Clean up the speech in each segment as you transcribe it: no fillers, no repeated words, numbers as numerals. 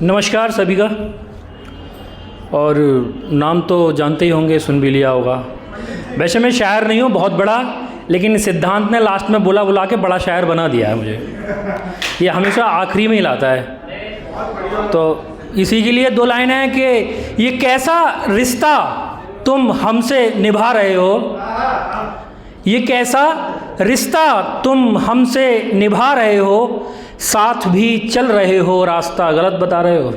नमस्कार सभी का। और नाम तो जानते ही होंगे, सुन भी लिया होगा। वैसे मैं शायर नहीं हूँ बहुत बड़ा, लेकिन सिद्धांत ने लास्ट में बुला के बड़ा शायर बना दिया है मुझे। ये हमेशा आखिरी में ही लाता है, तो इसी के लिए दो लाइन है कि ये कैसा रिश्ता तुम हमसे निभा रहे हो, ये कैसा रिश्ता तुम हमसे निभा रहे हो, साथ भी चल रहे हो रास्ता गलत बता रहे हो,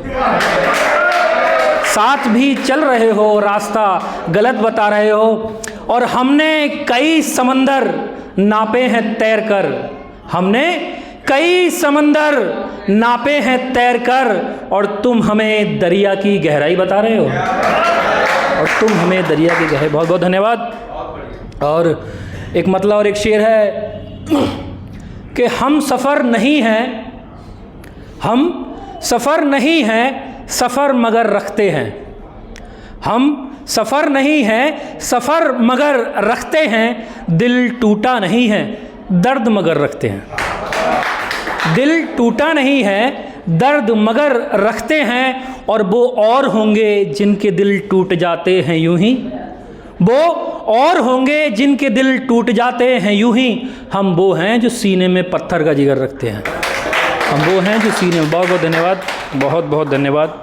साथ भी चल रहे हो रास्ता गलत बता रहे हो। और हमने कई समंदर नापे हैं तैर कर, हमने कई समंदर नापे हैं तैर कर, और तुम हमें दरिया की गहराई बता रहे हो, और तुम हमें दरिया की गहराई। बहुत बहुत धन्यवाद। और एक मतलब और एक शेर है कि हम सफ़र नहीं हैं, हम सफ़र नहीं हैं, सफ़र मगर रखते हैं। हम सफ़र नहीं हैं, सफ़र मगर रखते हैं, दिल टूटा नहीं है, दर्द मगर रखते हैं। दिल टूटा नहीं है, दर्द मगर रखते हैं, और वो और होंगे जिनके दिल टूट जाते हैं यूं ही, वो और होंगे जिनके दिल टूट जाते हैं यूं ही। हम वो हैं जो सीने में पत्थर का जिगर रखते हैं, हम वो हैं जो सीने में। बहुत बहुत धन्यवाद, बहुत बहुत धन्यवाद।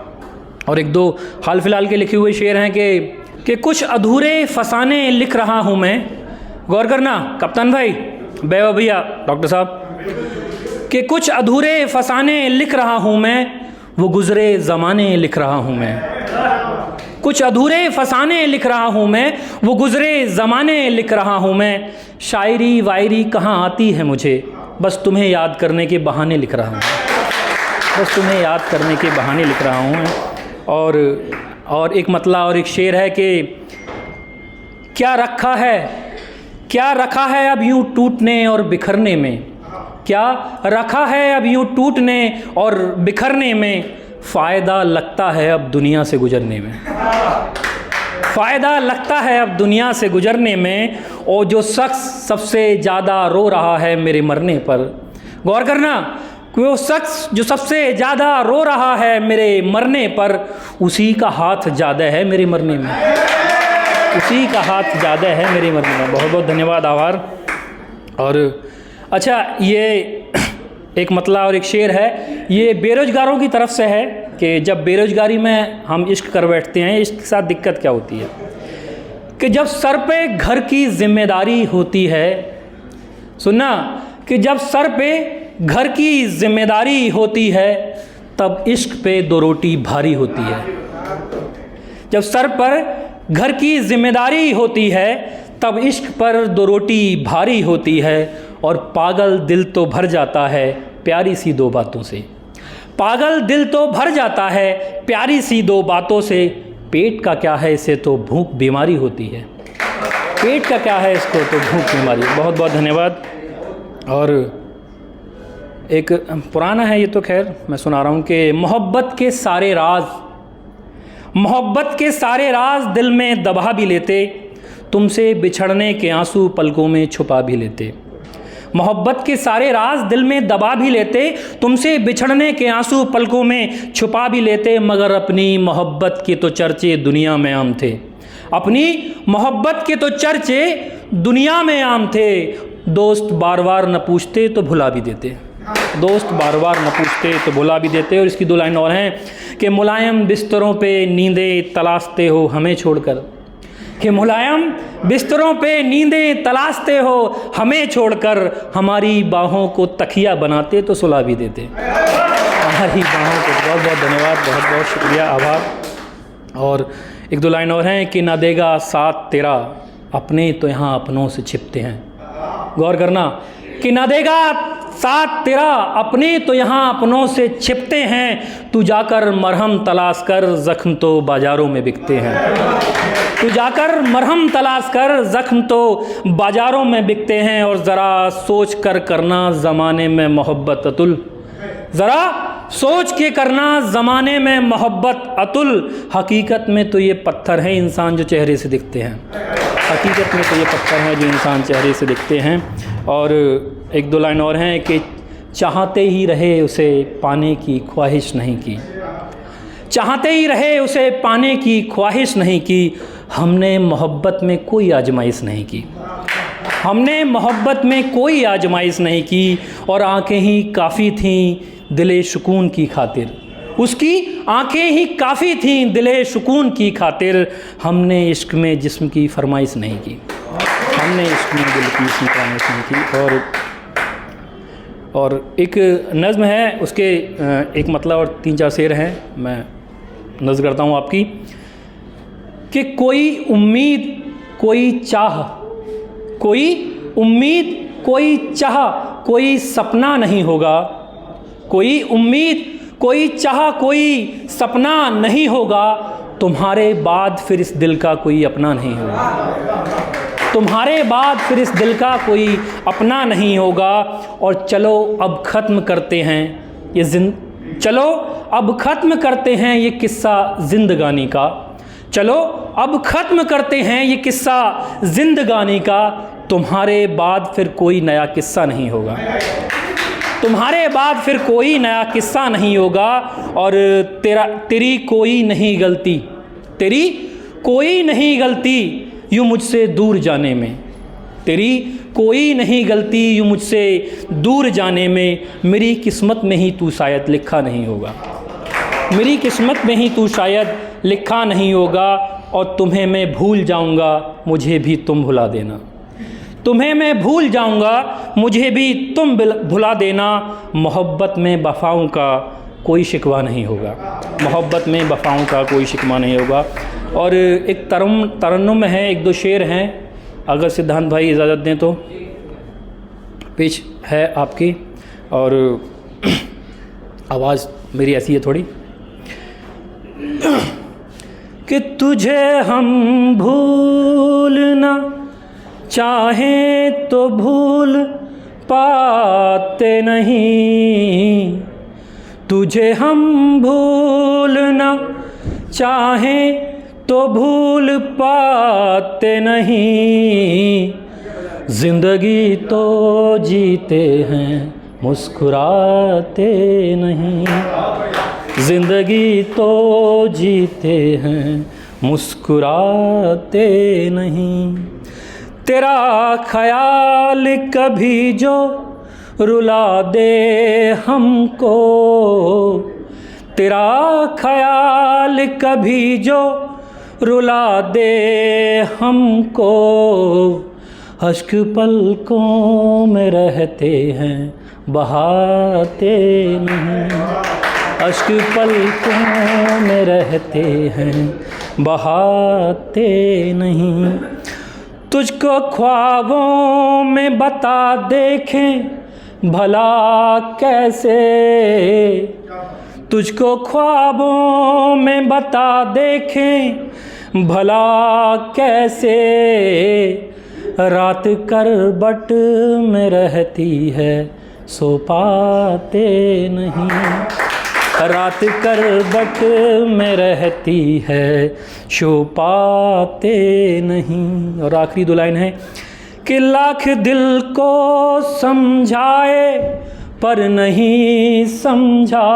और एक दो हाल फिलहाल के लिखे हुए शेर हैं कि कुछ अधूरे फसाने लिख रहा हूँ मैं। गौर करना कप्तान भाई, बेवा भैया, डॉक्टर साहब, कि कुछ अधूरे फसाने लिख रहा हूँ मैं, वो गुज़रे ज़माने लिख रहा हूँ मैं। कुछ अधूरे फसाने लिख रहा हूँ मैं, वो गुज़रे ज़माने लिख रहा हूँ मैं। शायरी वायरी कहाँ आती है मुझे, बस तुम्हें याद करने के बहाने लिख रहा हूँ, बस तुम्हें याद करने के बहाने लिख रहा हूँ। और एक मतला और एक शेर है कि क्या रखा है अब यूँ टूटने और बिखरने में, क्या रखा है अब यूँ टूटने और बिखरने में, फ़ायदा लगता है अब दुनिया से गुजरने में, फ़ायदा लगता है अब दुनिया से गुजरने में। और जो शख्स सबसे ज़्यादा रो रहा है मेरे मरने पर, गौर करना, कि वो शख्स जो सबसे ज़्यादा रो रहा है मेरे मरने पर, उसी का हाथ ज़्यादा है मेरे मरने में, उसी का हाथ ज़्यादा है मेरे मरने में। बहुत बहुत धन्यवाद, आभार। और अच्छा, ये एक मतला और एक शेर है, ये बेरोज़गारों की तरफ से है कि जब बेरोज़गारी में हम इश्क कर बैठते हैं, इश्क के साथ दिक्कत क्या होती है कि जब सर पे घर की जिम्मेदारी होती है, सुनना, कि जब सर पे घर की जिम्मेदारी होती है, तब इश्क पे दो रोटी भारी होती है। जब सर पर घर की जिम्मेदारी होती है, तब इश्क पर दो रोटी भारी होती है। और पागल दिल तो भर जाता है प्यारी सी दो बातों से, पागल दिल तो भर जाता है प्यारी सी दो बातों से। पेट का क्या है इसे तो भूख बीमारी होती है, पेट का क्या है इसको तो भूख बीमारी। बहुत बहुत धन्यवाद। और एक पुराना है ये तो, खैर मैं सुना रहा हूँ कि मोहब्बत के सारे राज, मोहब्बत के सारे राज दिल में दबा भी लेते, तुमसे बिछड़ने के आंसू पलकों में छुपा भी लेते। मोहब्बत के सारे राज दिल में दबा भी लेते, तुमसे बिछड़ने के आंसू पलकों में छुपा भी लेते, मगर अपनी मोहब्बत के तो चर्चे दुनिया में आम थे, अपनी मोहब्बत के तो चर्चे दुनिया में आम थे। दोस्त बार बार न पूछते तो भुला भी देते, दोस्त बार बार न पूछते तो भुला भी देते। और इसकी दो लाइन और हैं कि मुलायम बिस्तरों पे नींदें तलाशते हो हमें छोड़कर, कि मुलायम बिस्तरों पे नींदें तलाशते हो हमें छोड़कर, हमारी बाहों को तकिया बनाते तो सुला भी देते, हमारी बाहों को। बहुत बहुत धन्यवाद, बहुत बहुत शुक्रिया, आभार। और एक दो लाइन और हैं कि ना देगा साथ तेरा अपने तो यहाँ अपनों से छिपते हैं। गौर करना, कि ना देगा साथ तेरा अपने तो यहाँ अपनों से छिपते हैं, तू जाकर मरहम तलाश कर ज़ख्म तो बाज़ारों में बिकते हैं, तू जाकर मरहम तलाश कर ज़ख्म तो बाज़ारों में बिकते हैं। और ज़रा सोच कर करना ज़माने में मोहब्बत अतुल, ज़रा सोच के करना ज़माने में मोहब्बत अतुल। हकीकत में तो ये पत्थर हैं इंसान जो चेहरे से दिखते हैं, हकीकत में तो ये पत्थर हैं जो इंसान चेहरे से दिखते हैं। और एक दो लाइन और हैं कि चाहते ही रहे उसे पाने की ख्वाहिश नहीं की, चाहते ही रहे उसे पाने की ख्वाहिश नहीं की। हमने मोहब्बत में कोई आजमाइश नहीं की, हमने मोहब्बत में कोई आजमाइश नहीं की। और आंखें ही काफ़ी थीं दिले सुकून की खातिर, उसकी आंखें ही काफ़ी थीं दिले सुकून की खातिर। हमने इश्क में जिस्म की फरमाइश नहीं की, हमने इश्क में दिल की फरमाइश नहीं की। और एक नज़्म है, उसके एक मतलब और 3-4 शेर हैं, मैं नज़्म करता हूँ आपकी। कि कोई उम्मीद कोई चाह, कोई उम्मीद कोई चाह कोई सपना नहीं होगा। कोई उम्मीद कोई चाह कोई सपना नहीं होगा। तुम्हारे बाद फिर इस दिल का कोई अपना नहीं होगा, तुम्हारे बाद फिर इस दिल का कोई अपना नहीं होगा। और चलो अब ख़त्म करते हैं ये चलो अब ख़त्म करते हैं ये किस्सा ज़िंदगानी का। चलो अब ख़त्म करते हैं ये किस्सा ज़िंदगानी का। तुम्हारे बाद फिर कोई नया किस्सा नहीं होगा, तुम्हारे बाद फिर कोई नया किस्सा नहीं होगा। और तेरी कोई नहीं गलती, तेरी कोई नहीं गलती यूँ मुझसे दूर जाने में, तेरी कोई नहीं गलती यूँ मुझसे दूर जाने में। मेरी किस्मत में ही तू शायद लिखा नहीं होगा, मेरी किस्मत में ही तू शायद लिखा नहीं होगा। और तुम्हें मैं भूल जाऊंगा मुझे भी तुम भुला देना, तुम्हें मैं भूल जाऊंगा मुझे भी तुम भुला देना। मोहब्बत में वफ़ाओं का कोई शिकवा नहीं होगा, मोहब्बत में वफ़ाओं का कोई शिकवा नहीं होगा। और एक तरन्नुम है, 1-2 शेर हैं, अगर सिद्धांत भाई इजाज़त दें तो पेश है आपकी। और आवाज़ मेरी ऐसी है थोड़ी। कि तुझे हम भूलना चाहें तो भूल पाते नहीं, तुझे हम भूलना चाहें तो भूल पाते नहीं। ज़िंदगी तो जीते हैं मुस्कुराते नहीं, ज़िंदगी तो जीते हैं मुस्कुराते नहीं। तेरा ख़याल कभी जो रुला दे हमको, तेरा ख़याल कभी जो रुला दे हमको। अश्क पलकों में रहते हैं बहाते नहीं, अश्क पलकों में रहते हैं बहाते नहीं। तुझको ख्वाबों में बता देखें भला कैसे, तुझको ख्वाबों में बता देखें भला कैसे। रात करवट में रहती है सो पाते नहीं, रात करवट में रहती है सो पाते नहीं। और आखिरी 2 लाइन है कि लाख दिल को समझाए पर नहीं समझा,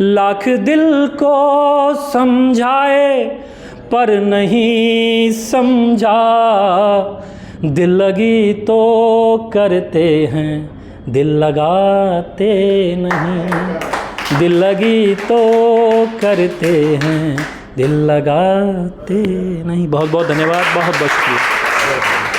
लाख दिल को समझाए पर नहीं समझा। दिल लगी तो करते हैं दिल लगाते नहीं, दिल लगी तो करते हैं दिल लगाते नहीं। बहुत बहुत धन्यवाद, बहुत बहुत शुक्रिया।